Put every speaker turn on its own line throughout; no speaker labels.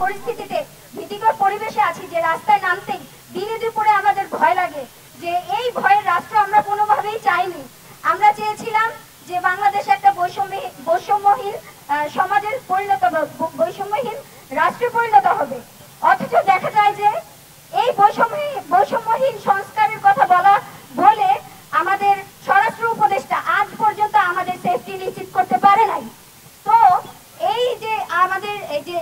পরিস্থিতিতে ভীতিকর পরিবেশে আছি যে রাস্তায় নামতেই দিনে দুপুরে আমাদের ভয় লাগে, যে এই ভয়ের রাষ্ট্র আমরা কোনোভাবেই চাইনি। আমরা চেয়েছিলাম যে বাংলাদেশ একটা বৈষম্যহীন সমাজের বৈষম্যহীন রাষ্ট্রে পরিণত হবে। অথচ দেখা যায় যে এই বৈষম্যহীন সংস্কারের কথা বলে আমাদের স্বরাষ্ট্র উপদেষ্টা আজ পর্যন্ত আমাদের সেফটি নিশ্চিত করতে পারে নাই। তো এই যে আমাদের এই যে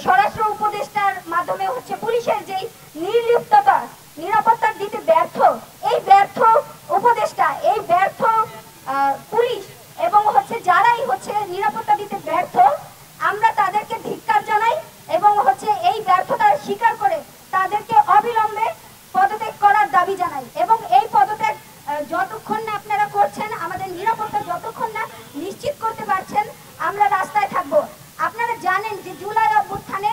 স্বরাষ্ট্র উপদেষ্টার মাধ্যমে হচ্ছে পুলিশের যেই নির্লিপ্ততা, নিরাপত্তা দিতে ব্যর্থ, এই ব্যর্থ উপদেষ্টা, এই ব্যর্থ পুলিশ এবং হচ্ছে যারাই হচ্ছে নিরাপত্তা দিতে ব্যর্থ, আমরা তাদেরকে ধিক্কার জানাই এবং হচ্ছে এই ব্যর্থতা স্বীকার করে তাদেরকে অবিলম্বে পদত্যাগ করার দাবি জানাই। এবং এই পদত্যাগ যতক্ষণ না আপনারা করছেন, আমাদের নিরাপত্তা যতক্ষণ না নিশ্চিত করতে পারছেন, আমরা রাস্তায় থাকবো। আপনারা জানেন যে জুলাই অভ্যুত্থানে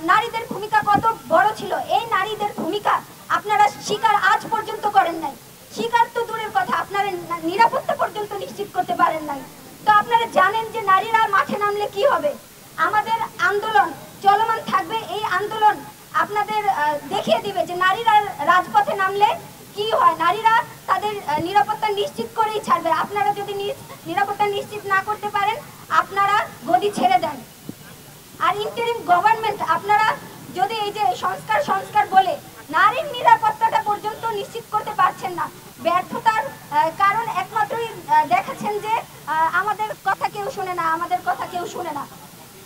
নারীদের ভূমিকা কত বড় ছিল। এই নারীদের ভূমিকা আপনারা স্বীকার আজ পর্যন্ত করেন নাই। স্বীকার তো দূরের কথা, আপনারা নিরাপত্তা পর্যন্ত নিশ্চিত করতে পারেন নাই। তো আপনারা জানেন যে নারীরা মাঠে নামলে কি হবে। আমাদের আন্দোলন চলমান থাকবে। এই আন্দোলন আপনাদের দেখিয়ে দিবে যে নারীরা রাজপথে নামলে কি হয়। নারীরা তাদের নিরাপত্তা নিশ্চিত করেই ছাড়বে। আপনারা যদি নিরাপত্তা নিশ্চিত না করতে পারেন, আপনারা গদি ছেড়ে দেন। আর ইন্টারিম গভর্নমেন্ট, আপনারা যদি এই যে সংস্কার বলে নারীর নিরাপত্তাটা পর্যন্ত নিশ্চিত করতে পারছেন না, ব্যর্থতার কারণ একমাত্রই দেখাচ্ছেন যে আমাদের কথা কেউ শুনে না।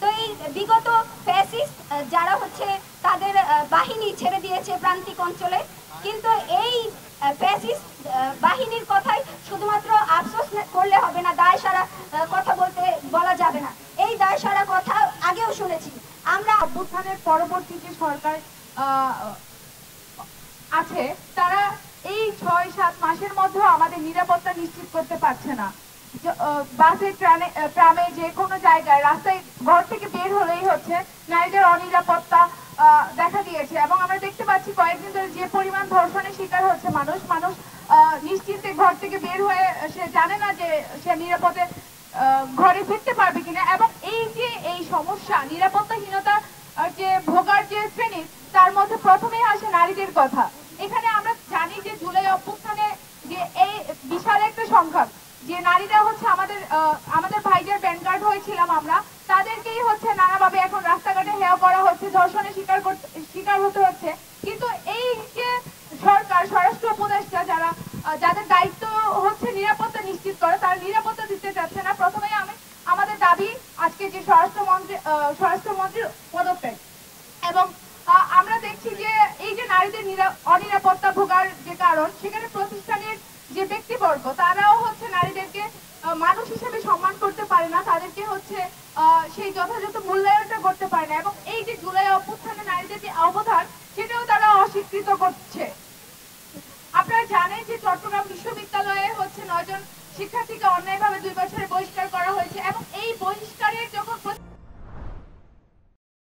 তো এই বিগত ফ্যাসিস্ট যারা হচ্ছে তাদের বাহিনী ছেড়ে দিয়েছে প্রান্তিক অঞ্চলে, কিন্তু এই ফ্যাসিস্ট বাহিনীর কথাই শুধুমাত্র আফসোস করলে হবে না, দায় সারা কথা বলা যাবে না। এই দায় সারা কথা আগেও শুনেছি আমরা।
অভ্যুত্থানের পরবর্তী যে সরকার আছে, তারা এই 6-7 মাসের মধ্যে আমাদের নিরাপত্তা নিশ্চিত করতে পারছে না। বাসে, ট্রামে, যে কোনো জায়গায় রাস্তায় ঘর থেকে বের হলেই হচ্ছে নারীদের অনিরাপত্তা দেখা দিয়েছে। এবং আমরা দেখতে পাচ্ছি কয়েকদিন ধরে যে পরিমাণ ধর্ষণের শিকার হচ্ছে মানুষ নিশ্চিন্তে ঘর থেকে বের হয়ে সে জানে না যে সে নিরাপদে ঘরে ফিরতে পারবে কিনা। এবং এই সমস্যা, নিরাপত্তাহীনতা যে ভোগার যে শ্রেণী, তার মধ্যে প্রথমেই আসে নারীদের কথা। এখানে আমরা জানি যে জুলাই অভ্যুত্থানে যে এই বিশাল একটা সংখ্যা যে নারীরা হচ্ছে আমাদের ভাইদের ব্যানগার্ড হয়েছিলাম আমরা, তাদেরকেই হচ্ছে নানাভাবে এখন রাস্তাঘাটে হেয় করা হচ্ছে, ধর্ষণের শিকার হতে হচ্ছে। কিন্তু এই যে সরকার, স্বরাষ্ট্র উপদেষ্টা যাদের দায়িত্ব হচ্ছে নিরাপত্তা নিশ্চিত করে, তারা নিরাপত্তা দিতে চাচ্ছে না। প্রথমেই আমাদের দাবি আজকে যে স্বরাষ্ট্রমন্ত্রীর পদত্যাগ। এবং আমরা দেখছি যে এই যে নারীদের অনিরাপত্তা ভোগার যে কারণ, সেখানে প্রতিষ্ঠানের যে ব্যক্তিবর্গ তারাও হচ্ছে নারীদেরকে মানুষ হিসেবে সম্মান করতে পারে না, তাদেরকে হচ্ছে সেই যথাযথ মূল্যায়নটা করতে পারে না। এবং